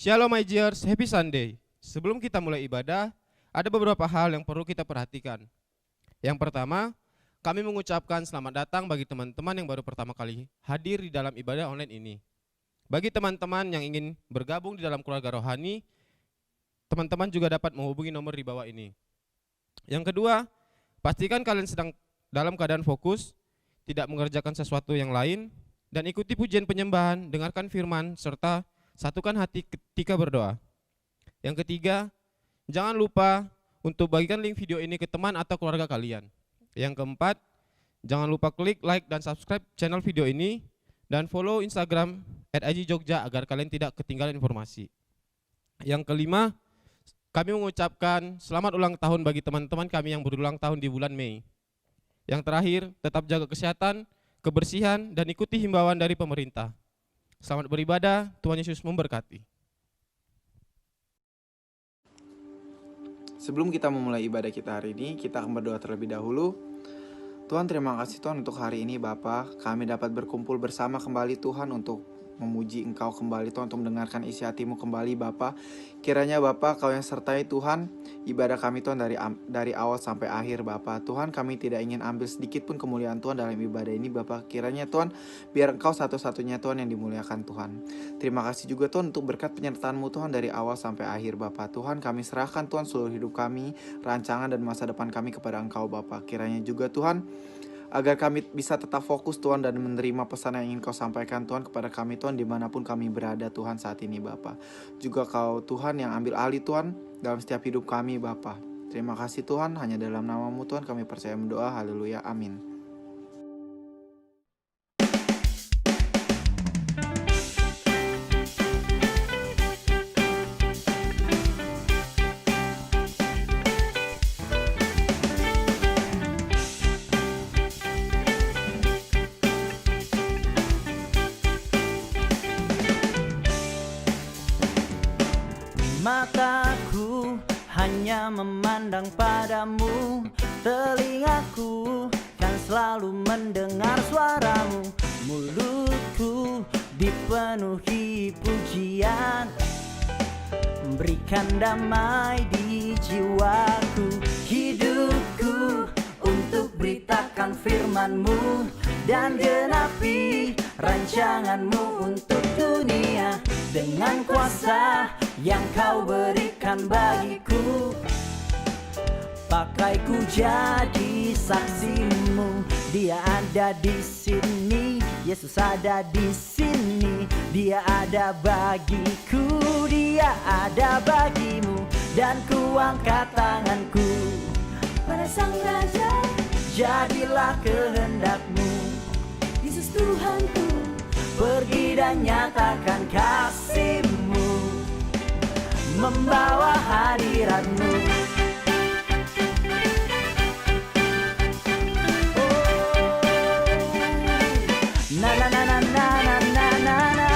Shalom my dears, happy Sunday. Sebelum kita mulai ibadah, ada beberapa hal yang perlu kita perhatikan. Yang pertama, kami mengucapkan selamat datang bagi teman-teman yang baru pertama kali hadir di dalam ibadah online ini. Bagi teman-teman yang ingin bergabung di dalam keluarga rohani, teman-teman juga dapat menghubungi nomor di bawah ini. Yang kedua, pastikan kalian sedang dalam keadaan fokus, tidak mengerjakan sesuatu yang lain, dan ikuti pujian penyembahan, dengarkan firman, serta satukan hati ketika berdoa. Yang ketiga, jangan lupa untuk bagikan link video ini ke teman atau keluarga kalian. Yang keempat, jangan lupa klik like dan subscribe channel video ini dan follow Instagram @ajijogja agar kalian tidak ketinggalan informasi. Yang kelima, kami mengucapkan selamat ulang tahun bagi teman-teman kami yang berulang tahun di bulan Mei. Yang terakhir, tetap jaga kesehatan, kebersihan, dan ikuti himbauan dari pemerintah. Selamat beribadah, Tuhan Yesus memberkati. Sebelum kita memulai ibadah kita hari ini, kita akan berdoa terlebih dahulu. Tuhan, terima kasih Tuhan untuk hari ini Bapa. Kami dapat berkumpul bersama kembali Tuhan untuk memuji Engkau kembali Tuhan, untuk mendengarkan isi hati-Mu kembali Bapa. Kiranya Bapa Kau yang sertai Tuhan ibadah kami Tuhan dari awal sampai akhir Bapa. Tuhan, kami tidak ingin ambil sedikit pun kemuliaan Tuhan dalam ibadah ini Bapa. Kiranya Tuhan, biar Engkau satu-satunya Tuhan yang dimuliakan Tuhan. Terima kasih juga Tuhan untuk berkat penyertaan-Mu Tuhan dari awal sampai akhir Bapa. Tuhan, kami serahkan Tuhan seluruh hidup kami, rancangan dan masa depan kami kepada Engkau Bapa. Kiranya juga Tuhan, agar kami bisa tetap fokus Tuhan dan menerima pesan yang ingin Kau sampaikan Tuhan kepada kami Tuhan dimanapun kami berada Tuhan saat ini Bapa. Juga Kau Tuhan yang ambil alih Tuhan dalam setiap hidup kami Bapa. Terima kasih Tuhan, hanya dalam nama-Mu Tuhan kami percaya mendoa, haleluya, amin. Mataku hanya memandang padamu, telingaku kan selalu mendengar suaramu, mulutku dipenuhi pujian, berikan damai di jiwaku, hidupku untuk beritakan firman-Mu dan genapi rancangan-Mu untuk dunia. Dengan kuasa yang Kau berikan bagiku, pakaiku jadi saksi-Mu. Dia ada di sini, Yesus ada di sini. Dia ada bagiku, Dia ada bagimu, dan ku angkat tanganku pada Sang Raja. Jadilah kehendak-Mu, Yesus Tuhanku. Pergi dan nyatakan kasih-Mu, membawa hadirat-Mu. Na na na na na na na na na.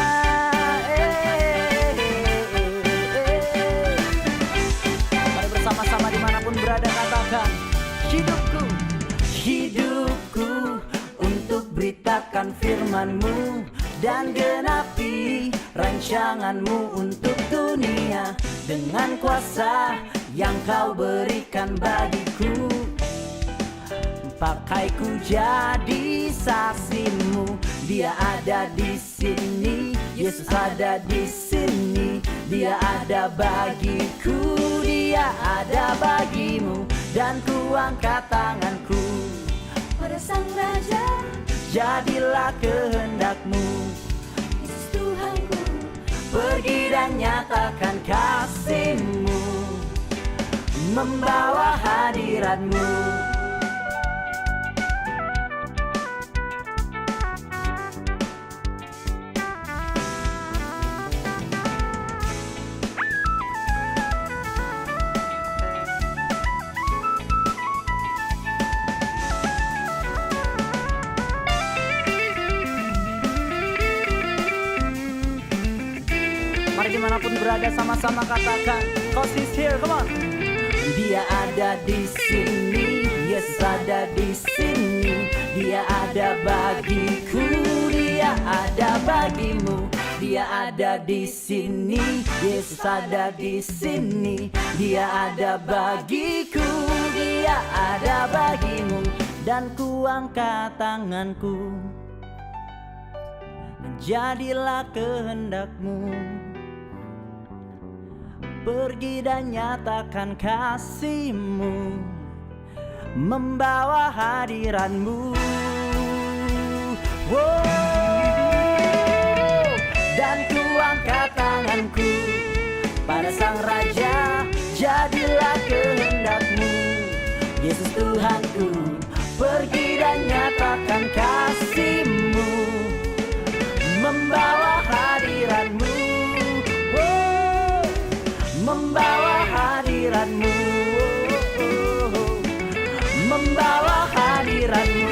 Mari bersama-sama dimanapun berada katakan, hidupku, hidupku untuk beritakan firman-Mu dan genapi rancangan-Mu untuk dunia. Dengan kuasa yang Kau berikan bagiku, pakaiku jadi saksi-Mu. Dia ada di sini, Yesus ada di sini. Dia ada bagiku, Dia ada bagimu, dan ku angkat tanganku pada Sang Raja. Jadilah kehendak-Mu, Yesus Tuhanku. Pergi dan nyatakan kasih-Mu, membawa hadirat-Mu. Mari dimanapun berada sama-sama katakan, cause He's here, come on. Dia ada di sini, Yesus ada di sini. Dia ada bagiku, Dia ada bagimu, Dia ada di sini, Yesus ada di sini. Dia ada bagiku, Dia ada bagimu. Dan ku angkat tanganku, jadilah kehendak-Mu. Pergi dan nyatakan kasih-Mu, membawa hadiran-Mu. Dan ku angkat tanganku pada Sang Raja, jadilah kehendak-Mu. Yesus Tuhanku, pergi dan nyatakan kasih-Mu, membawa hadiran-Mu, membawa hadiran-Mu, membawa hadiran-Mu.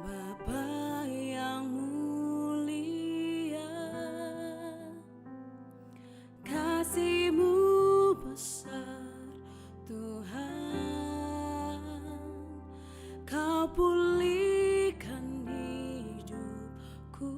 Bapa yang mulia, kasih-Mu besar Tuhan. Kau pulihkan hidupku.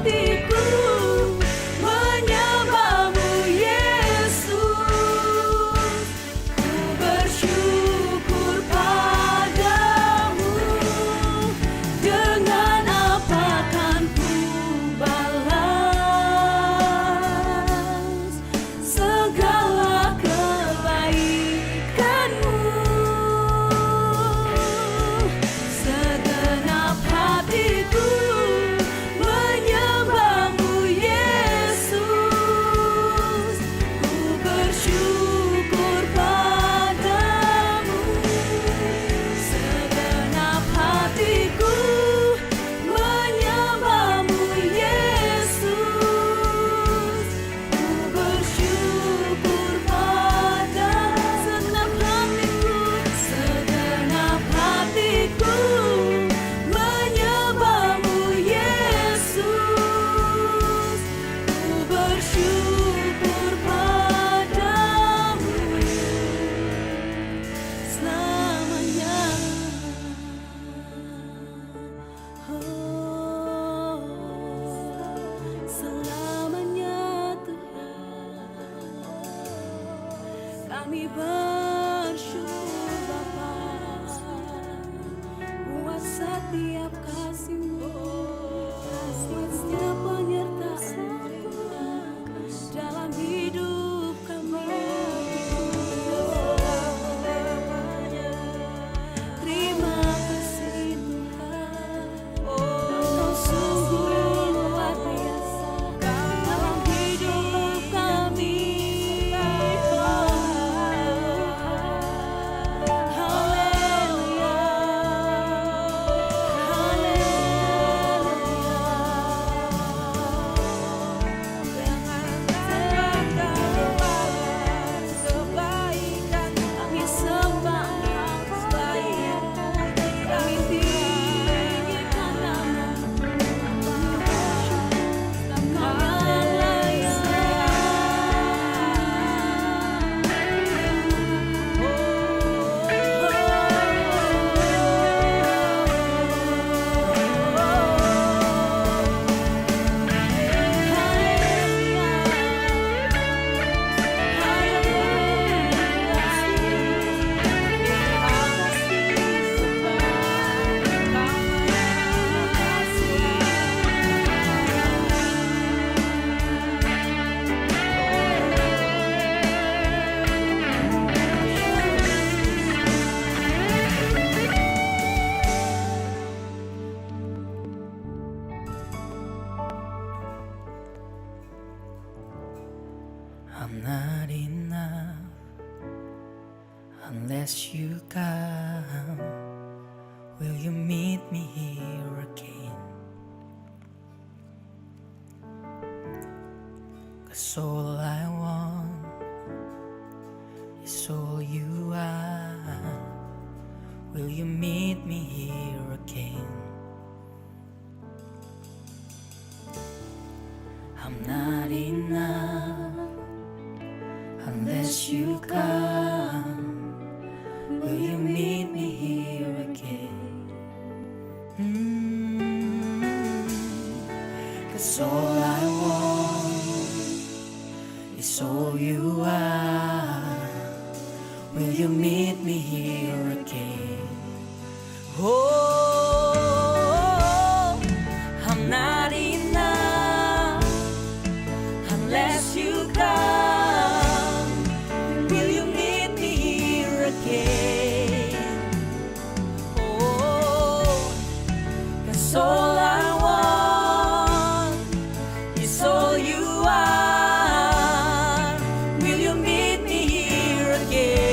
hatiku menyembahmu Yesus. Ku bersyukur padamu, dengan apa kan ku balas segala kebaikanmu. Segenap hatiku menyembahmu Yesus. Ku bersyukur padamu. Segenap hatiku menyembahmu Yesus. Ku bersyukur padamu. Segenap hatiku menyembahmu Yesus. Ku bersyukur padamu selamanya. Oh, selamanya Tuhan. Kami bersyukur Bapa buat setiap kasih-Mu, buat setiap penyertaan dalam hidup kami. Terima kasih Tuhan, Engkau sungguh luar biasa dalam hidup kami. Haleluya, kami sembah kami tinggikan nama-Mu. I'm not enough unless you come. Will you meet me here again? 'Cause all I want is all you are. Will you meet me here again? I'm not enough unless you come. Will you meet me here again? 'Cause all I want is all you are. Will you meet me here again? Oh, I'm not enough unless you come. Will you meet me here again? Oh, 'cause all I want is all you are. Will you meet me here again?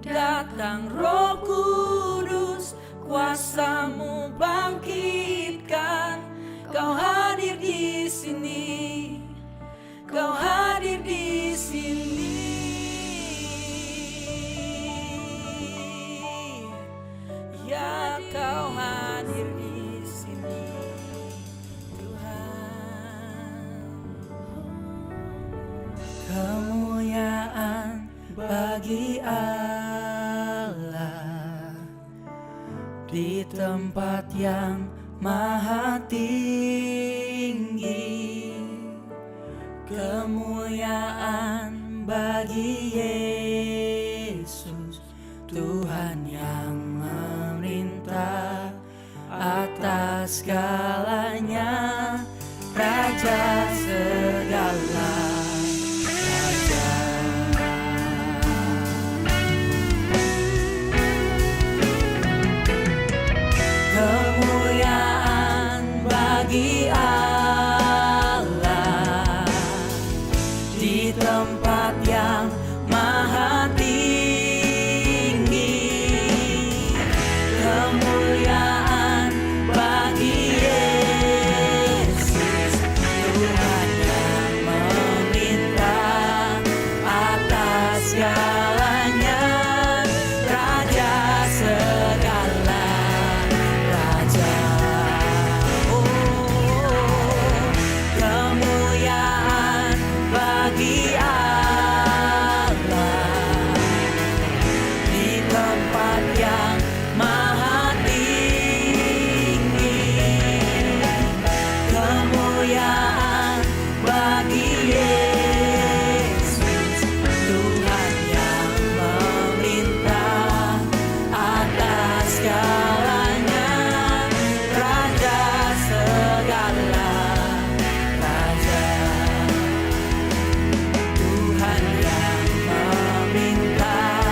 Datang Roh Kudus, kuasa-Mu bangkitkan. Kau hadir di sini, Kau hadir di sini. Ya, Kau hadir di sini, Tuhan. Kemuliaan bagi Allah di tempat yang maha tinggi. Kemuliaan bagi Yesus, Tuhan yang memerintah atas segalanya, Raja segala raja. Kemuliaan bagi Allah di tempat yang maha tinggi. Kemuliaan bagi Yesus, Tuhan yang memerintah atas segalanya, Raja segala raja. Kemuliaan bagi Allah di tempat yang maha tinggi. Kemuliaan bagi Yesus, Tuhan yang memerintah atas segalanya, Raja segala raja. Tuhan yang memerintah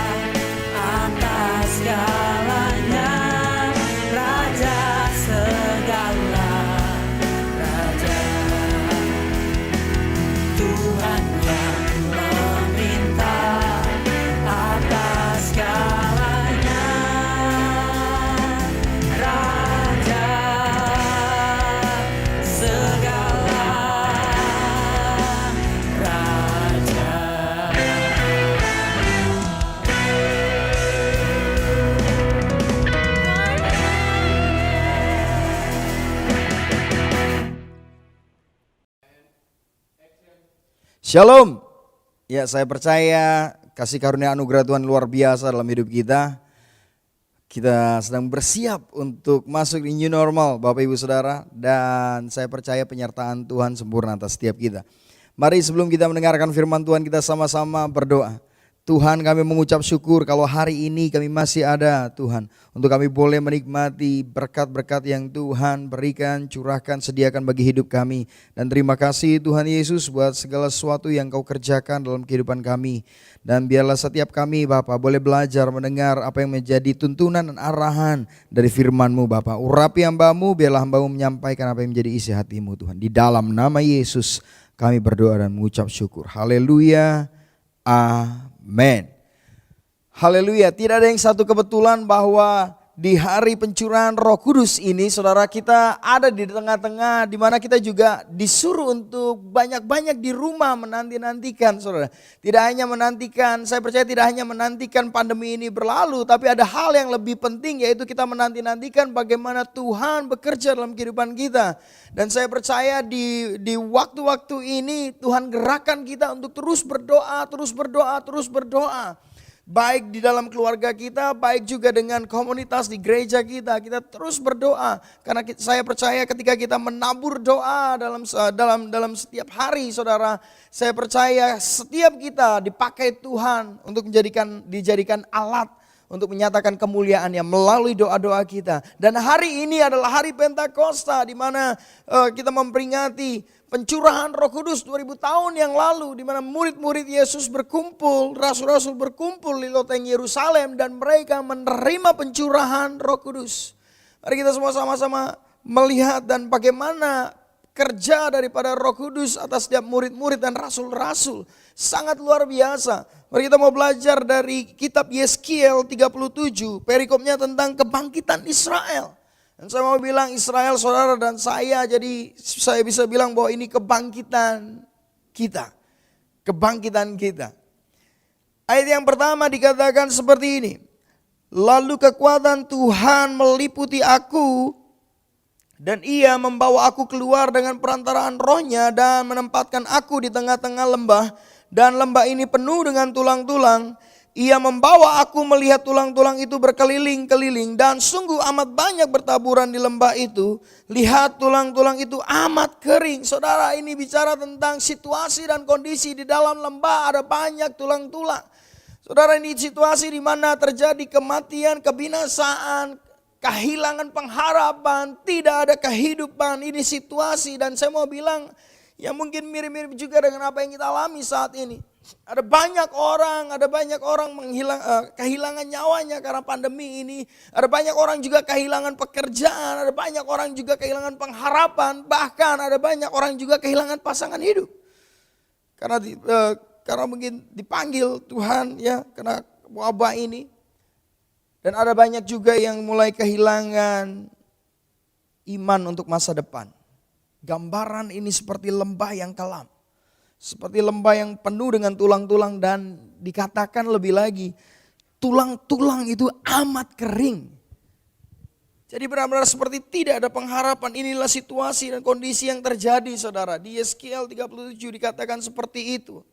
atas segalanya, Raja segala raja. Tuhan yang memerintah atas segalanya, Raja segala raja. Shalom. Ya, saya percaya kasih karunia anugerah Tuhan luar biasa dalam hidup kita. Kita sedang bersiap untuk masuk di new normal Bapak Ibu Saudara. Dan saya percaya penyertaan Tuhan sempurna atas setiap kita. Mari sebelum kita mendengarkan firman Tuhan, kita sama-sama berdoa. Tuhan, kami mengucap syukur kalau hari ini kami masih ada Tuhan, untuk kami boleh menikmati berkat-berkat yang Tuhan berikan, curahkan, sediakan bagi hidup kami. Dan terima kasih Tuhan Yesus buat segala sesuatu yang Kau kerjakan dalam kehidupan kami. Dan biarlah setiap kami Bapa boleh belajar mendengar apa yang menjadi tuntunan dan arahan dari firman-Mu Bapa. Urapi hamba-Mu, biarlah hamba-Mu menyampaikan apa yang menjadi isi hati-Mu Tuhan. Di dalam nama Yesus kami berdoa dan mengucap syukur. Haleluya. Amin. Haleluya. Tidak ada yang satu kebetulan bahwa di hari pencurahan Roh Kudus ini, saudara, kita ada di tengah-tengah, di mana kita juga disuruh untuk banyak-banyak di rumah menanti-nantikan, saudara. Tidak hanya menantikan, saya percaya tidak hanya menantikan pandemi ini berlalu, tapi ada hal yang lebih penting, yaitu kita menanti-nantikan bagaimana Tuhan bekerja dalam kehidupan kita. Dan saya percaya di waktu-waktu ini Tuhan gerakkan kita untuk terus berdoa, terus berdoa, terus berdoa. Baik di dalam keluarga kita, baik juga dengan komunitas di gereja kita terus berdoa. Karena saya percaya ketika kita menabur doa dalam setiap hari, saudara, saya percaya setiap kita dipakai Tuhan untuk dijadikan alat untuk menyatakan kemuliaannya melalui doa-doa kita. Dan hari ini adalah hari Pentakosta, di mana kita memperingati pencurahan Roh Kudus 2000 tahun yang lalu, di mana murid-murid Yesus berkumpul, rasul-rasul berkumpul di loteng Yerusalem dan mereka menerima pencurahan Roh Kudus. Mari kita semua sama-sama melihat dan bagaimana kerja daripada Roh Kudus atas setiap murid-murid dan rasul-rasul. Sangat luar biasa. Mari kita mau belajar dari kitab Yeskiel 37, perikopnya tentang kebangkitan Israel. Dan saya mau bilang Israel saudara dan saya, jadi saya bisa bilang bahwa ini kebangkitan kita. Kebangkitan kita. Ayat yang pertama dikatakan seperti ini. Lalu kekuatan Tuhan meliputi aku dan ia membawa aku keluar dengan perantaraan rohnya dan menempatkan aku di tengah-tengah lembah. Dan lembah ini penuh dengan tulang-tulang. Ia membawa aku melihat tulang-tulang itu berkeliling-keliling dan sungguh amat banyak bertaburan di lembah itu. Lihat tulang-tulang itu amat kering. Saudara, ini bicara tentang situasi dan kondisi di dalam lembah, ada banyak tulang-tulang. Saudara, ini situasi di mana terjadi kematian, kebinasaan, kehilangan pengharapan, tidak ada kehidupan. Ini situasi dan saya mau bilang ya mungkin mirip-mirip juga dengan apa yang kita alami saat ini. Ada banyak orang kehilangan nyawanya karena pandemi ini. Ada banyak orang juga kehilangan pekerjaan, ada banyak orang juga kehilangan pengharapan, bahkan ada banyak orang juga kehilangan pasangan hidup. Karena mungkin dipanggil Tuhan ya karena wabah ini. Dan ada banyak juga yang mulai kehilangan iman untuk masa depan. Gambaran ini seperti lembah yang kelam. Seperti lembah yang penuh dengan tulang-tulang dan dikatakan lebih lagi, tulang-tulang itu amat kering. Jadi benar-benar seperti tidak ada pengharapan. Inilah situasi dan kondisi yang terjadi saudara. Di Yeskiel 37 dikatakan seperti itu.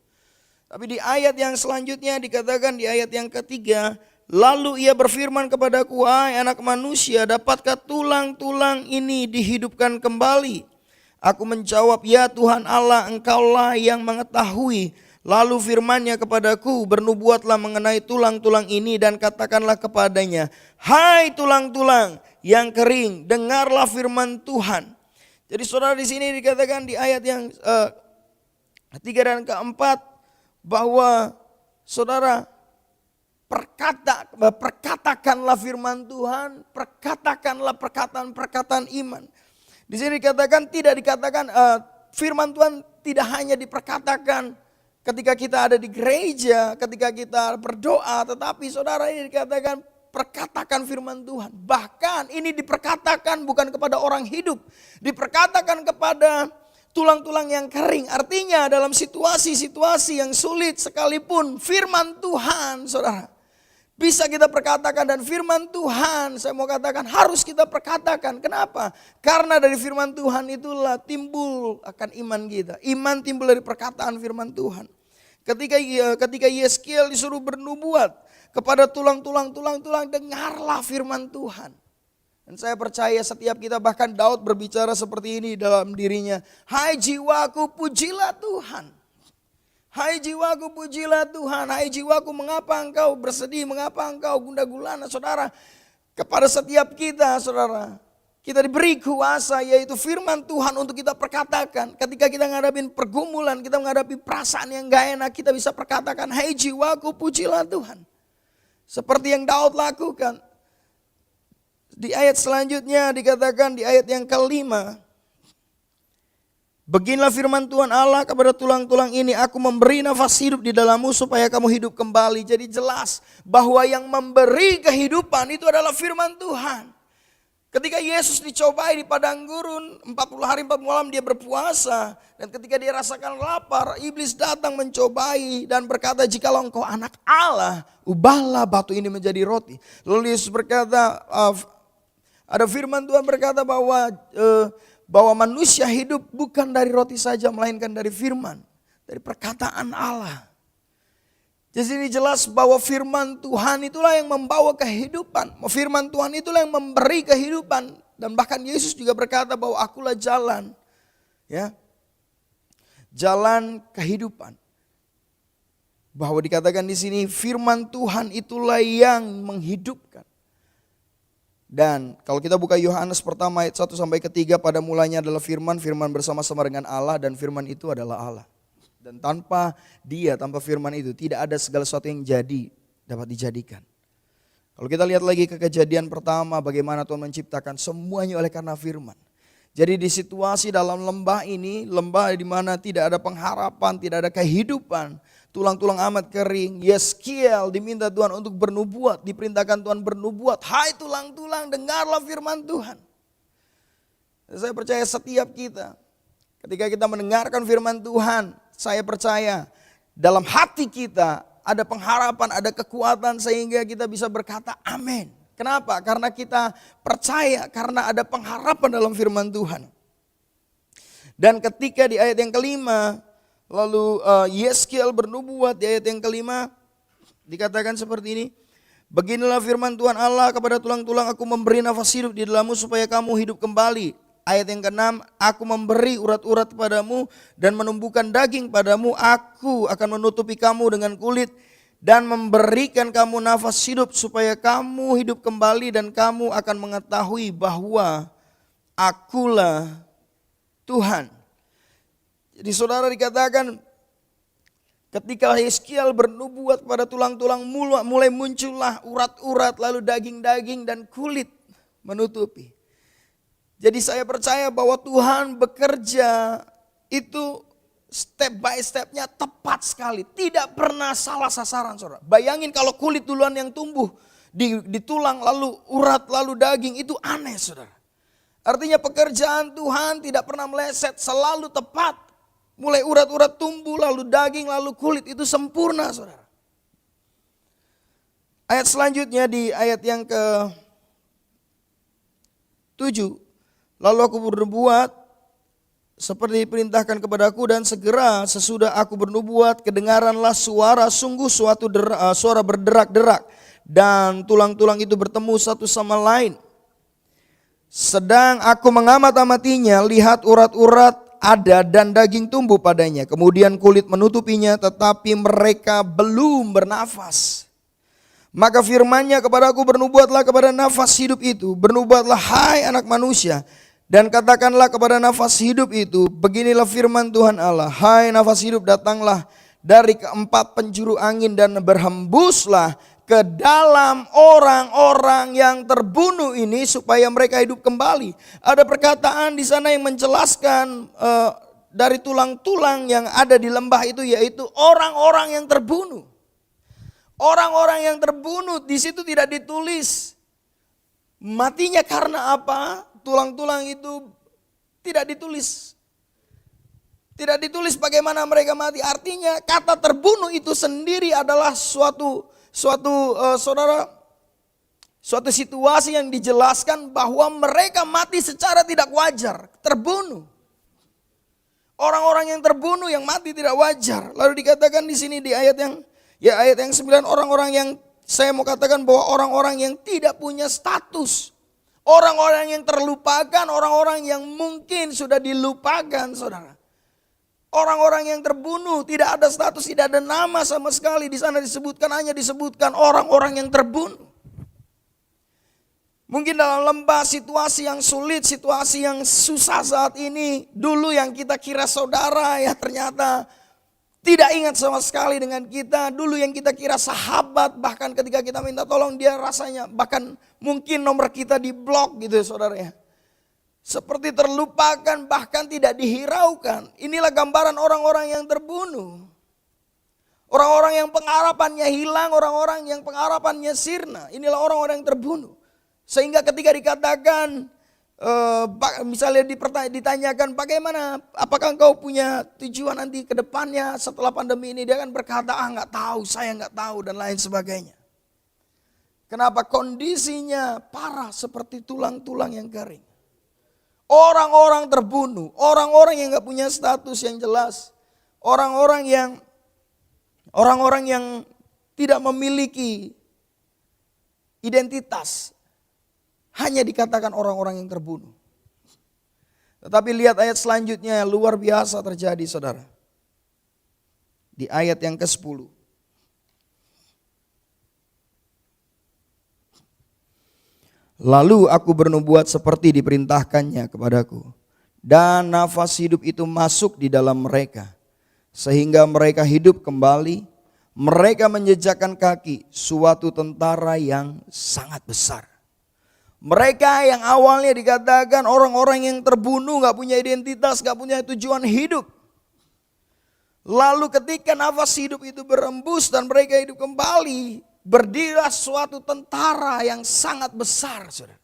Tapi di ayat yang selanjutnya dikatakan di ayat yang ketiga, lalu ia berfirman kepadaku, hai anak manusia, dapatkah tulang-tulang ini dihidupkan kembali? Aku menjawab, ya Tuhan Allah, engkaulah yang mengetahui. Lalu firman-Nya kepadaku, bernubuatlah mengenai tulang-tulang ini dan katakanlah kepadanya, hai tulang-tulang yang kering, dengarlah firman Tuhan. Jadi saudara, di sini dikatakan di ayat yang ketiga dan keempat bahwa saudara perkatakanlah firman Tuhan, perkatakanlah perkataan-perkataan iman. Di sini dikatakan tidak dikatakan firman Tuhan tidak hanya diperkatakan ketika kita ada di gereja, ketika kita berdoa, tetapi saudara ini dikatakan perkatakan firman Tuhan. Bahkan ini diperkatakan bukan kepada orang hidup, diperkatakan kepada tulang-tulang yang kering. Artinya dalam situasi-situasi yang sulit sekalipun firman Tuhan saudara bisa kita perkatakan, dan firman Tuhan saya mau katakan harus kita perkatakan. Kenapa? Karena dari firman Tuhan itulah timbul akan iman kita. Iman timbul dari perkataan firman Tuhan. Ketika Yeskiel disuruh bernubuat kepada tulang-tulang, dengarlah firman Tuhan. Dan saya percaya setiap kita, bahkan Daud berbicara seperti ini dalam dirinya. Hai jiwaku, pujilah Tuhan. Hai jiwaku, pujilah Tuhan. Hai jiwaku, mengapa engkau bersedih, mengapa engkau gundah gulana. Saudara, kepada setiap kita saudara, kita diberi kuasa yaitu firman Tuhan untuk kita perkatakan. Ketika kita menghadapi pergumulan, kita menghadapi perasaan yang gak enak, kita bisa perkatakan, hai jiwaku, pujilah Tuhan. Seperti yang Daud lakukan. Di ayat selanjutnya dikatakan di ayat yang kelima, beginilah firman Tuhan Allah kepada tulang-tulang ini, aku memberi nafas hidup di dalammu supaya kamu hidup kembali. Jadi jelas bahwa yang memberi kehidupan itu adalah firman Tuhan. Ketika Yesus dicobai di padang gurun 40 hari 40 malam dia berpuasa, dan ketika dia rasakan lapar, iblis datang mencobai dan berkata, jikalau engkau anak Allah, ubahlah batu ini menjadi roti. Lalu Yesus berkata, ada firman Tuhan berkata bahwa manusia hidup bukan dari roti saja, melainkan dari firman, dari perkataan Allah. Jadi ini jelas bahwa firman Tuhan itulah yang membawa kehidupan. Firman Tuhan itulah yang memberi kehidupan. Dan bahkan Yesus juga berkata bahwa akulah jalan. Ya, jalan kehidupan. Bahwa dikatakan di sini firman Tuhan itulah yang menghidupkan. Dan kalau kita buka Yohanes pertama ayat 1 sampai ke 3, pada mulanya adalah firman, firman bersama-sama dengan Allah dan firman itu adalah Allah. Dan tanpa dia, tanpa firman itu tidak ada segala sesuatu yang dapat dijadikan. Kalau kita lihat lagi ke kejadian pertama, bagaimana Tuhan menciptakan semuanya oleh karena firman. Jadi di situasi dalam lembah ini, lembah di mana tidak ada pengharapan, tidak ada kehidupan, tulang-tulang amat kering, Yeskiel diminta Tuhan untuk bernubuat, diperintahkan Tuhan bernubuat. Hai tulang-tulang, dengarlah firman Tuhan. Saya percaya setiap kita, ketika kita mendengarkan firman Tuhan, saya percaya dalam hati kita ada pengharapan, ada kekuatan sehingga kita bisa berkata amin. Kenapa? Karena kita percaya, karena ada pengharapan dalam firman Tuhan. Dan ketika di ayat yang kelima, lalu Yeskiel bernubuat di ayat yang kelima, dikatakan seperti ini. Beginilah firman Tuhan Allah kepada tulang-tulang, aku memberi nafas hidup di dalammu supaya kamu hidup kembali. Ayat yang keenam, aku memberi urat-urat padamu dan menumbuhkan daging padamu, aku akan menutupi kamu dengan kulit dan memberikan kamu nafas hidup supaya kamu hidup kembali dan kamu akan mengetahui bahwa akulah Tuhan. Jadi saudara dikatakan ketika Yeskiel bernubuat pada tulang-tulang mulai muncullah urat-urat lalu daging-daging dan kulit menutupi. Jadi saya percaya bahwa Tuhan bekerja itu step by stepnya tepat sekali. Tidak pernah salah sasaran saudara. Bayangin kalau kulit duluan yang tumbuh di tulang lalu urat lalu daging, itu aneh saudara. Artinya pekerjaan Tuhan tidak pernah meleset, selalu tepat. Mulai urat-urat tumbuh lalu daging lalu kulit, itu sempurna saudara. Ayat selanjutnya di ayat yang ke-7. Lalu aku bernubuat seperti diperintahkan kepadaku dan segera sesudah aku bernubuat kedengaranlah suara sungguh suara berderak-derak dan tulang-tulang itu bertemu satu sama lain. Sedang aku mengamat-amatinya, lihat urat-urat ada dan daging tumbuh padanya. Kemudian kulit menutupinya tetapi mereka belum bernafas. Maka firman-Nya kepadaku, bernubuatlah kepada nafas hidup itu, bernubuatlah hai anak manusia. Dan katakanlah kepada nafas hidup itu, beginilah firman Tuhan Allah, hai nafas hidup, datanglah dari keempat penjuru angin dan berhembuslah ke dalam orang-orang yang terbunuh ini supaya mereka hidup kembali. Ada perkataan di sana yang menjelaskan dari tulang-tulang yang ada di lembah itu, yaitu orang-orang yang terbunuh. Orang-orang yang terbunuh di situ tidak ditulis matinya karena apa. Tulang-tulang itu tidak ditulis. Tidak ditulis bagaimana mereka mati. Artinya kata terbunuh itu sendiri adalah suatu situasi yang dijelaskan bahwa mereka mati secara tidak wajar, terbunuh. Orang-orang yang terbunuh yang mati tidak wajar. Lalu dikatakan di sini di ayat yang 9, orang-orang yang saya mau katakan bahwa orang-orang yang tidak punya status. Orang-orang yang terlupakan, orang-orang yang mungkin sudah dilupakan saudara. Orang-orang yang terbunuh, tidak ada status, tidak ada nama sama sekali. Di sana hanya disebutkan orang-orang yang terbunuh. Mungkin dalam lembah situasi yang sulit, situasi yang susah saat ini. Dulu yang kita kira saudara ya ternyata tidak ingat sama sekali dengan kita. Dulu yang kita kira sahabat, bahkan ketika kita minta tolong dia rasanya bahkan mungkin nomor kita diblok gitu ya saudara ya. Seperti terlupakan, bahkan tidak dihiraukan. Inilah gambaran orang-orang yang terbunuh. Orang-orang yang pengharapannya hilang, orang-orang yang pengharapannya sirna. Inilah orang-orang yang terbunuh. Sehingga ketika dikatakan, misalnya ditanyakan bagaimana, apakah engkau punya tujuan nanti ke depannya setelah pandemi ini. Dia akan berkata, nggak tahu, saya nggak tahu dan lain sebagainya. Kenapa? Kondisinya parah seperti tulang-tulang yang kering. Orang-orang terbunuh, orang-orang yang nggak punya status yang jelas, orang-orang yang tidak memiliki identitas, hanya dikatakan orang-orang yang terbunuh. Tetapi lihat ayat selanjutnya, luar biasa terjadi saudara. Di ayat yang ke-10. Lalu aku bernubuat seperti diperintahkannya kepadaku. Dan nafas hidup itu masuk di dalam mereka. Sehingga mereka hidup kembali. Mereka menjejakkan kaki suatu tentara yang sangat besar. Mereka yang awalnya dikatakan orang-orang yang terbunuh, gak punya identitas, gak punya tujuan hidup. Lalu ketika nafas hidup itu berembus dan mereka hidup kembali, berdirilah suatu tentara yang sangat besar, saudara.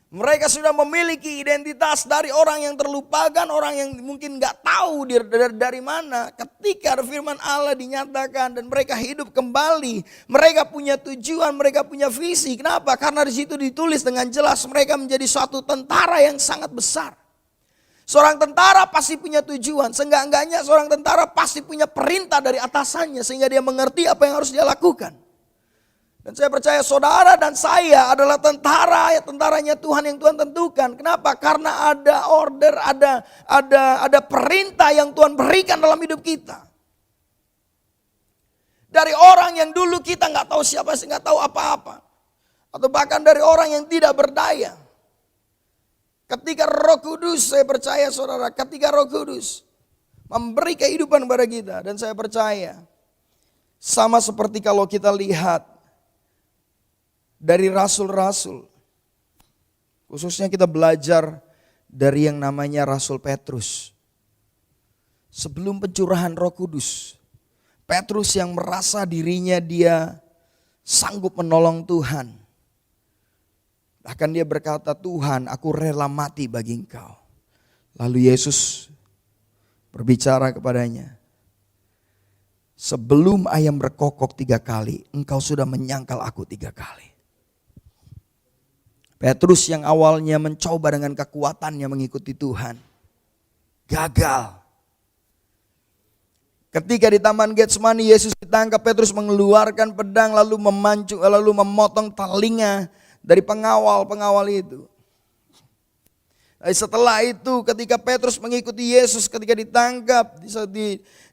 Mereka sudah memiliki identitas dari orang yang terlupakan, orang yang mungkin gak tahu dari mana. Ketika ada firman Allah dinyatakan dan mereka hidup kembali, mereka punya tujuan, mereka punya visi. Kenapa? Karena di situ ditulis dengan jelas mereka menjadi suatu tentara yang sangat besar. Seorang tentara pasti punya tujuan, seenggak-enggaknya seorang tentara pasti punya perintah dari atasannya sehingga dia mengerti apa yang harus dia lakukan. Dan saya percaya saudara dan saya adalah tentara, ya tentaranya Tuhan yang Tuhan tentukan. Kenapa? Karena ada order, ada perintah yang Tuhan berikan dalam hidup kita. Dari orang yang dulu kita nggak tahu siapa, nggak tahu apa-apa, atau bahkan dari orang yang tidak berdaya. Ketika Roh Kudus, saya percaya saudara, ketika Roh Kudus memberi kehidupan kepada kita, dan saya percaya sama seperti kalau kita lihat dari rasul-rasul, khususnya kita belajar dari yang namanya Rasul Petrus. Sebelum pencurahan Roh Kudus, Petrus yang merasa dirinya dia sanggup menolong Tuhan. Bahkan dia berkata, Tuhan, aku rela mati bagi Engkau. Lalu Yesus berbicara kepadanya, sebelum ayam berkokok 3 kali, engkau sudah menyangkal aku 3 kali. Petrus yang awalnya mencoba dengan kekuatannya mengikuti Tuhan, gagal. Ketika di Taman Getsemani Yesus ditangkap, Petrus mengeluarkan pedang lalu memotong telinga dari pengawal itu. Setelah itu ketika Petrus mengikuti Yesus, ketika ditangkap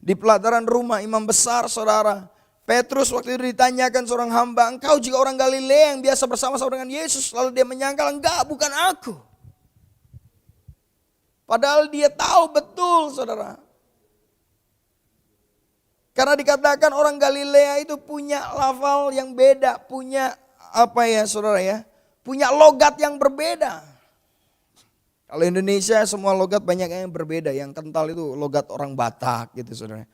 di pelataran rumah imam besar, saudara, Petrus waktu itu ditanyakan seorang hamba, engkau juga orang Galilea yang biasa bersama-sama dengan Yesus? Lalu dia menyangkal, enggak, bukan aku. Padahal dia tahu betul, saudara. Karena dikatakan orang Galilea itu punya lafal yang beda, punya saudara ya, punya logat yang berbeda. Kalau Indonesia semua logat banyak yang berbeda, yang kental itu logat orang Batak gitu saudara.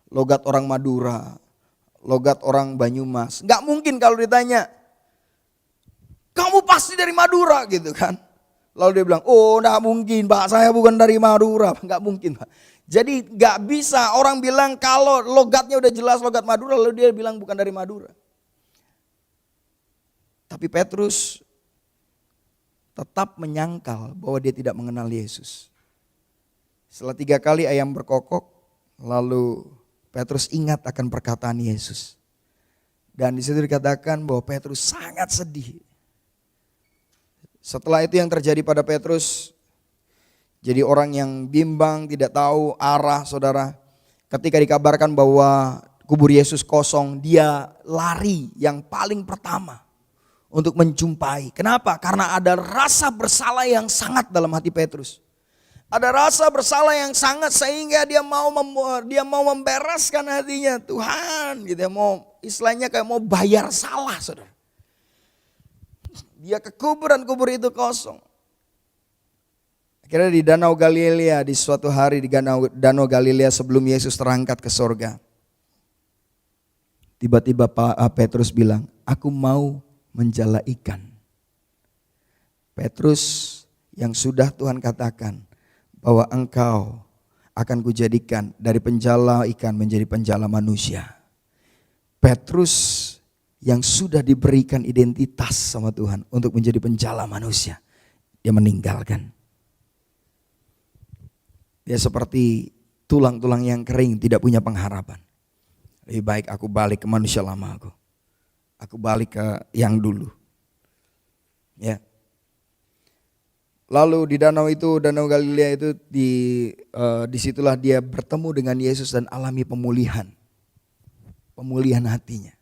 Logat orang Madura, logat orang Banyumas. Gak mungkin kalau ditanya, kamu pasti dari Madura gitu kan. Lalu dia bilang, oh gak mungkin Pak, saya bukan dari Madura. Gak mungkin Pak. Jadi gak bisa orang bilang kalau logatnya udah jelas logat Madura, lalu dia bilang bukan dari Madura. Tapi Petrus tetap menyangkal bahwa dia tidak mengenal Yesus. Setelah 3 kali ayam berkokok, lalu Petrus ingat akan perkataan Yesus. Dan di situ dikatakan bahwa Petrus sangat sedih. Setelah itu yang terjadi pada Petrus, jadi orang yang bimbang, tidak tahu arah, saudara. Ketika dikabarkan bahwa kubur Yesus kosong, dia lari yang paling pertama untuk menjumpai. Kenapa? Karena ada rasa bersalah yang sangat dalam hati Petrus. Ada rasa bersalah yang sangat sehingga dia mau membereskan hatinya. Tuhan, gitu ya, mau istilahnya kayak mau bayar salah, saudara. Dia ke kuburan, kubur itu kosong. Akhirnya di Danau Galilea, di suatu hari di Danau Galilea sebelum Yesus terangkat ke sorga. Tiba-tiba Petrus bilang, aku mau menjala ikan. Petrus yang sudah Tuhan katakan bahwa engkau akan kujadikan dari penjala ikan menjadi penjala manusia. Petrus yang sudah diberikan identitas sama Tuhan untuk menjadi penjala manusia, dia meninggalkan. Dia seperti tulang-tulang yang kering, tidak punya pengharapan. Lebih baik aku balik ke manusia lama aku. Aku balik ke yang dulu. Ya. Lalu di danau itu, Danau Galilea itu disitulah dia bertemu dengan Yesus dan alami pemulihan hatinya.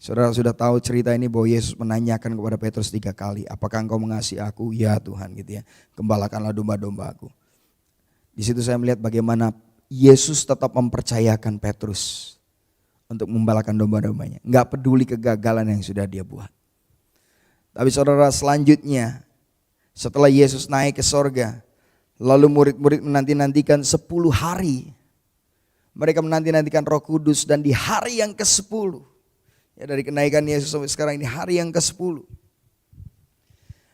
Saudara sudah tahu cerita ini bahwa Yesus menanyakan kepada Petrus 3 kali, apakah engkau mengasihi aku? Ya Tuhan, gitu ya. Gembalakanlah domba-domba aku. Di situ saya melihat bagaimana Yesus tetap mempercayakan Petrus untuk membalakan domba-dombanya. Enggak peduli kegagalan yang sudah dia buat. Tapi saudara, selanjutnya setelah Yesus naik ke sorga, lalu murid-murid menanti-nantikan 10 hari. Mereka menanti-nantikan Roh Kudus, dan di hari yang ke-10, ya dari kenaikan Yesus sampai sekarang ini hari yang ke-10,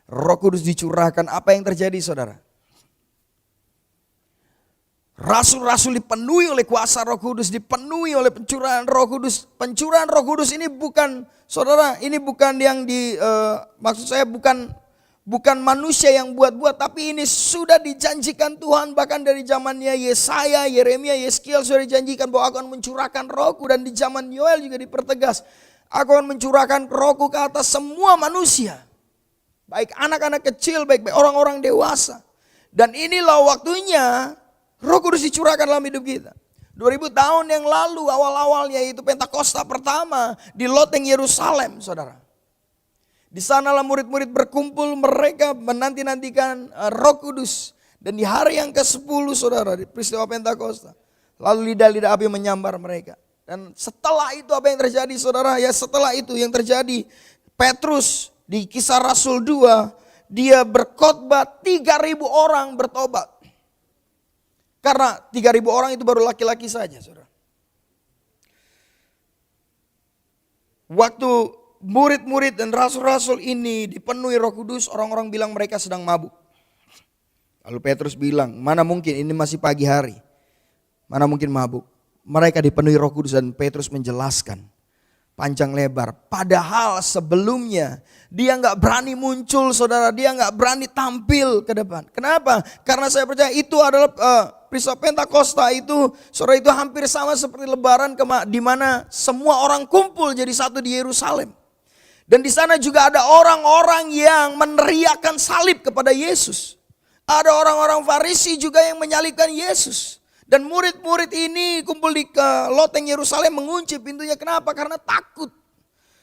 Roh Kudus dicurahkan. Apa yang terjadi saudara? Rasul-rasul dipenuhi oleh kuasa Roh Kudus, dipenuhi oleh pencurahan Roh Kudus. Pencurahan Roh Kudus ini bukan, saudara, ini bukan yang maksud saya bukan manusia yang buat-buat, tapi ini sudah dijanjikan Tuhan bahkan dari zamannya Yesaya, Yeremia, Yeskiel sudah dijanjikan bahwa aku akan mencurahkan Rohku, dan di zaman Yoel juga dipertegas, aku akan mencurahkan Rohku ke atas semua manusia, baik anak-anak kecil, baik orang-orang dewasa. Dan inilah waktunya Roh Kudus dicurahkan dalam hidup kita. 2000 tahun yang lalu awal-awalnya itu Pentakosta pertama di loteng Yerusalem, saudara. Di sanalah murid-murid berkumpul, mereka menanti-nantikan Roh Kudus. Dan di hari yang ke-10 saudara, di peristiwa Pentakosta, lalu lidah-lidah api menyambar mereka. Dan setelah itu apa yang terjadi saudara? Ya setelah itu yang terjadi, Petrus di Kisah Rasul 2, dia berkhotbah 3.000 orang bertobat. Karena 3.000 orang itu baru laki-laki saja, saudara. Waktu murid-murid dan rasul-rasul ini dipenuhi Roh Kudus, orang-orang bilang mereka sedang mabuk. Lalu Petrus bilang, mana mungkin ini masih pagi hari, mana mungkin mabuk. Mereka dipenuhi Roh Kudus, dan Petrus menjelaskan panjang lebar. Padahal sebelumnya dia nggak berani muncul, saudara. Dia nggak berani tampil ke depan. Kenapa? Karena saya percaya itu adalah peristiwa Pentakosta itu, saudara, itu hampir sama seperti Lebaran, di mana semua orang kumpul jadi satu di Yerusalem. Dan di sana juga ada orang-orang yang meneriakkan salib kepada Yesus. Ada orang-orang Farisi juga yang menyalibkan Yesus. Dan murid-murid ini kumpul di loteng Yerusalem, mengunci pintunya. Kenapa? Karena takut.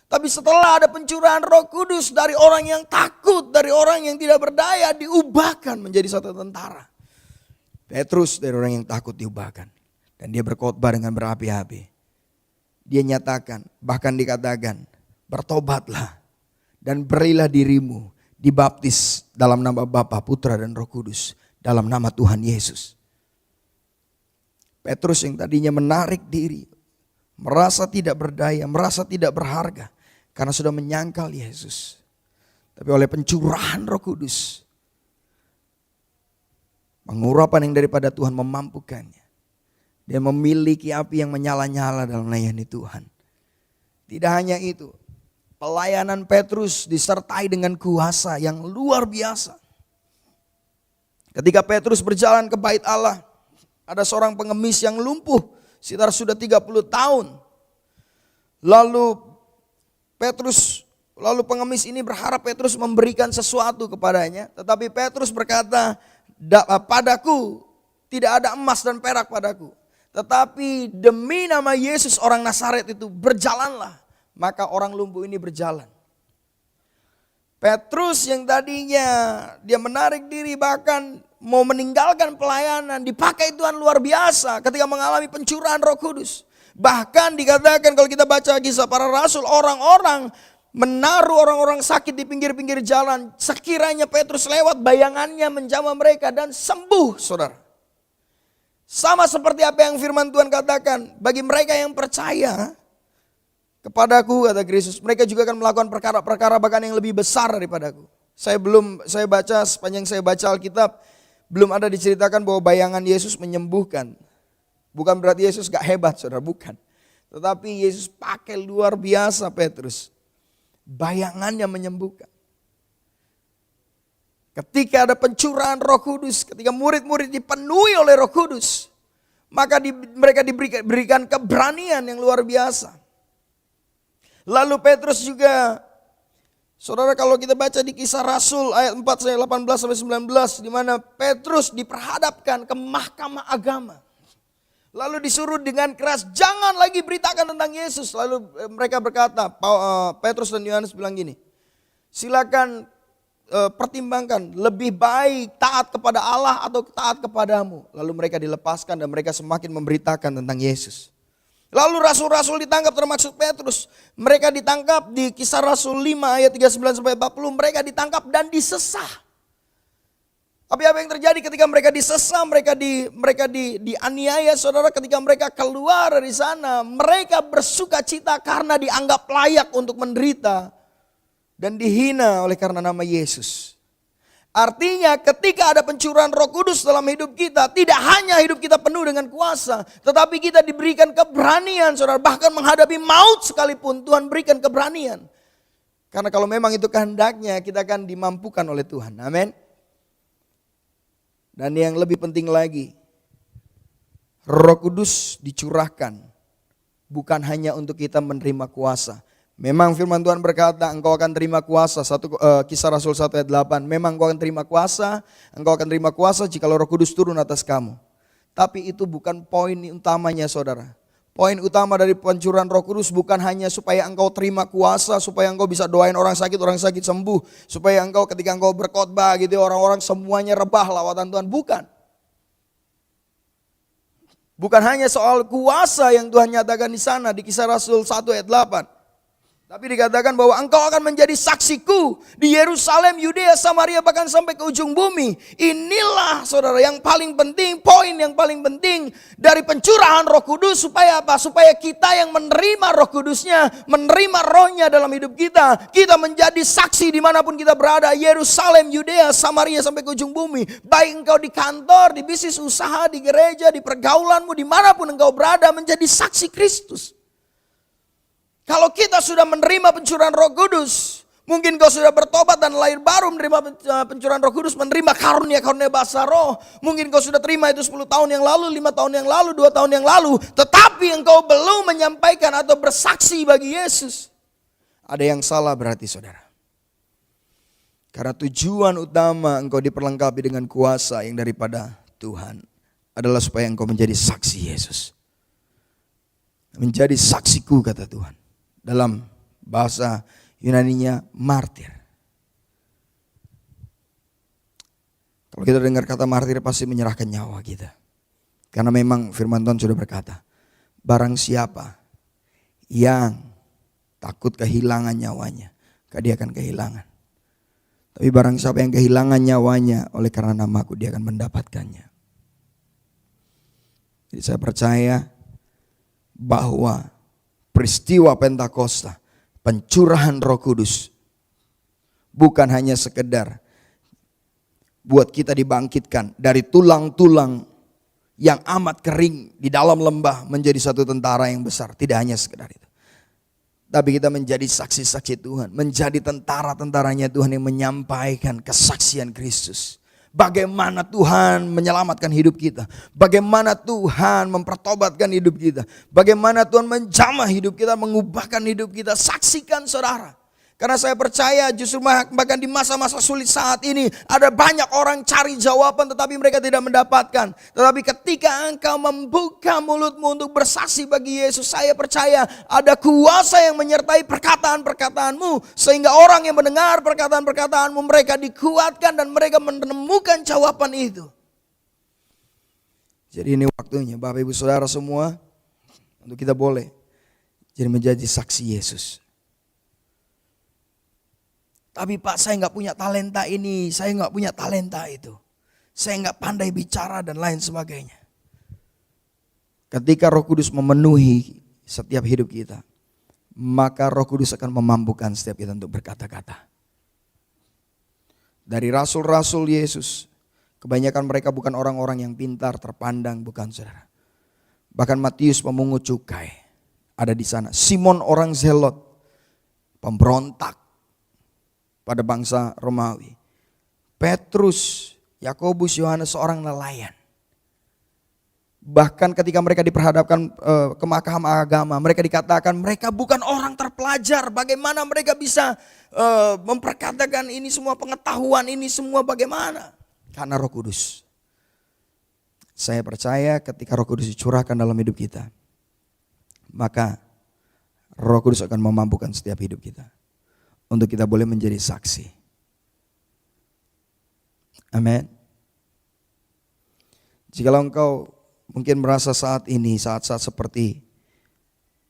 Tapi setelah ada pencurahan Roh Kudus, dari orang yang takut, dari orang yang tidak berdaya, diubahkan menjadi satu tentara. Petrus dari orang yang takut diubahkan. Dan dia berkhotbah dengan berapi-api. Dia nyatakan, bahkan dikatakan, bertobatlah dan berilah dirimu dibaptis dalam nama Bapa, Putra, dan Roh Kudus, dalam nama Tuhan Yesus. Petrus yang tadinya menarik diri, merasa tidak berdaya, merasa tidak berharga karena sudah menyangkal Yesus. Tapi oleh pencurahan Roh Kudus, pengurapan yang daripada Tuhan memampukannya. Dia memiliki api yang menyala-nyala dalam melayani Tuhan. Tidak hanya itu, pelayanan Petrus disertai dengan kuasa yang luar biasa. Ketika Petrus berjalan ke bait Allah, ada seorang pengemis yang lumpuh sekitar sudah 30 tahun. Lalu pengemis ini berharap Petrus memberikan sesuatu kepadanya. Tetapi Petrus berkata, padaku tidak ada emas dan perak padaku. Tetapi demi nama Yesus orang Nazaret itu berjalanlah. Maka orang lumpuh ini berjalan. Petrus yang tadinya dia menarik diri, bahkan mau meninggalkan pelayanan, dipakai Tuhan luar biasa ketika mengalami pencurahan Roh Kudus. Bahkan dikatakan kalau kita baca Kisah Para Rasul, orang-orang menaruh orang-orang sakit di pinggir-pinggir jalan. Sekiranya Petrus lewat, bayangannya menjamah mereka dan sembuh, saudara. Sama seperti apa yang firman Tuhan katakan, bagi mereka yang percaya kepadaku, kata Kristus, mereka juga akan melakukan perkara-perkara bahkan yang lebih besar daripadaku. Saya baca, sepanjang saya baca Alkitab, belum ada diceritakan bahwa bayangan Yesus menyembuhkan. Bukan berarti Yesus gak hebat, saudara, bukan. Tetapi Yesus pakai luar biasa Petrus. Bayangannya menyembuhkan. Ketika ada pencurahan Roh Kudus, ketika murid-murid dipenuhi oleh Roh Kudus, maka mereka diberikan keberanian yang luar biasa. Lalu Petrus juga, saudara, kalau kita baca di Kisah Rasul ayat 4 ayat 18 sampai 19, di mana Petrus diperhadapkan ke mahkamah agama. Lalu disuruh dengan keras, jangan lagi beritakan tentang Yesus. Lalu mereka berkata, Petrus dan Yohanes bilang gini, silakan pertimbangkan, lebih baik taat kepada Allah atau taat kepadamu. Lalu mereka dilepaskan dan mereka semakin memberitakan tentang Yesus. Lalu rasul-rasul ditangkap termasuk Petrus. Mereka ditangkap di Kisah Rasul 5 ayat 39 sampai 40. Mereka ditangkap dan disesah. Tapi apa yang terjadi ketika mereka disesah, mereka dianiaya, saudara, ketika mereka keluar dari sana, mereka bersuka cita karena dianggap layak untuk menderita dan dihina oleh karena nama Yesus. Artinya ketika ada pencurahan Roh Kudus dalam hidup kita, tidak hanya hidup kita penuh dengan kuasa, tetapi kita diberikan keberanian, saudara, bahkan menghadapi maut sekalipun Tuhan berikan keberanian. Karena kalau memang itu kehendaknya, kita akan dimampukan oleh Tuhan. Amin. Dan yang lebih penting lagi, Roh Kudus dicurahkan bukan hanya untuk kita menerima kuasa. Memang firman Tuhan berkata engkau akan terima kuasa, Kisah Rasul 1 ayat 8. Memang engkau akan terima kuasa jika Roh Kudus turun atas kamu. Tapi itu bukan poin utamanya, saudara. Poin utama dari pencurahan Roh Kudus bukan hanya supaya engkau terima kuasa, supaya engkau bisa doain orang sakit sembuh, supaya engkau ketika engkau berkhotbah gitu orang-orang semuanya rebah lawatan Tuhan. Bukan hanya soal kuasa yang Tuhan nyatakan di sana di Kisah Rasul 1 ayat 8. Tapi dikatakan bahwa engkau akan menjadi saksiku di Yerusalem, Yudea, Samaria, bahkan sampai ke ujung bumi. Inilah, saudara, yang paling penting, poin yang paling penting dari pencurahan Roh Kudus. Supaya apa? Supaya kita yang menerima Roh Kudusnya, menerima rohnya dalam hidup kita, kita menjadi saksi dimanapun kita berada. Yerusalem, Yudea, Samaria, sampai ke ujung bumi. Baik engkau di kantor, di bisnis usaha, di gereja, di pergaulanmu, dimanapun engkau berada, menjadi saksi Kristus. Kalau kita sudah menerima pencurahan Roh Kudus, mungkin kau sudah bertobat dan lahir baru menerima pencurahan Roh Kudus, menerima karunia-karunia bahasa roh. Mungkin kau sudah terima itu 10 tahun yang lalu, 5 tahun yang lalu, 2 tahun yang lalu. Tetapi engkau belum menyampaikan atau bersaksi bagi Yesus. Ada yang salah berarti, saudara. Karena tujuan utama engkau diperlengkapi dengan kuasa yang daripada Tuhan adalah supaya engkau menjadi saksi Yesus. Menjadi saksiku, kata Tuhan. Dalam bahasa Yunaninya martir. Kalau kita dengar kata martir pasti menyerahkan nyawa kita. Karena memang firman Tuhan sudah berkata, barang siapa yang takut kehilangan nyawanya, dia akan kehilangan. Tapi barang siapa yang kehilangan nyawanya oleh karena namaku, dia akan mendapatkannya. Jadi saya percaya bahwa peristiwa Pentakosta, pencurahan Roh Kudus, bukan hanya sekedar buat kita dibangkitkan dari tulang-tulang yang amat kering di dalam lembah menjadi satu tentara yang besar. Tidak hanya sekedar itu. Tapi kita menjadi saksi-saksi Tuhan, menjadi tentara-tentaranya Tuhan yang menyampaikan kesaksian Kristus. Bagaimana Tuhan menyelamatkan hidup kita. Bagaimana Tuhan mempertobatkan hidup kita. Bagaimana Tuhan menjamah hidup kita, mengubahkan hidup kita. Saksikan, saudara. Karena saya percaya justru bahkan di masa-masa sulit saat ini ada banyak orang cari jawaban tetapi mereka tidak mendapatkan. Tetapi ketika engkau membuka mulutmu untuk bersaksi bagi Yesus, saya percaya ada kuasa yang menyertai perkataan-perkataanmu. Sehingga orang yang mendengar perkataan-perkataanmu mereka dikuatkan dan mereka menemukan jawaban itu. Jadi ini waktunya Bapak Ibu Saudara semua untuk kita boleh jadi menjadi saksi Yesus. Tapi Pak, saya nggak punya talenta ini, saya nggak punya talenta itu. Saya nggak pandai bicara dan lain sebagainya. Ketika Roh Kudus memenuhi setiap hidup kita, maka Roh Kudus akan memampukan setiap kita untuk berkata-kata. Dari rasul-rasul Yesus, kebanyakan mereka bukan orang-orang yang pintar, terpandang, bukan, saudara. Bahkan Matius pemungut cukai ada di sana. Simon orang Zelot, pemberontak pada bangsa Romawi. Petrus, Yakobus, Yohanes seorang nelayan. Bahkan ketika mereka diperhadapkan ke mahkamah agama, mereka dikatakan mereka bukan orang terpelajar. Bagaimana mereka bisa memperkatakan ini semua pengetahuan ini semua bagaimana? Karena Roh Kudus. Saya percaya ketika Roh Kudus dicurahkan dalam hidup kita, maka Roh Kudus akan memampukan setiap hidup kita untuk kita boleh menjadi saksi. Amin. Jikalau engkau mungkin merasa saat ini, saat-saat seperti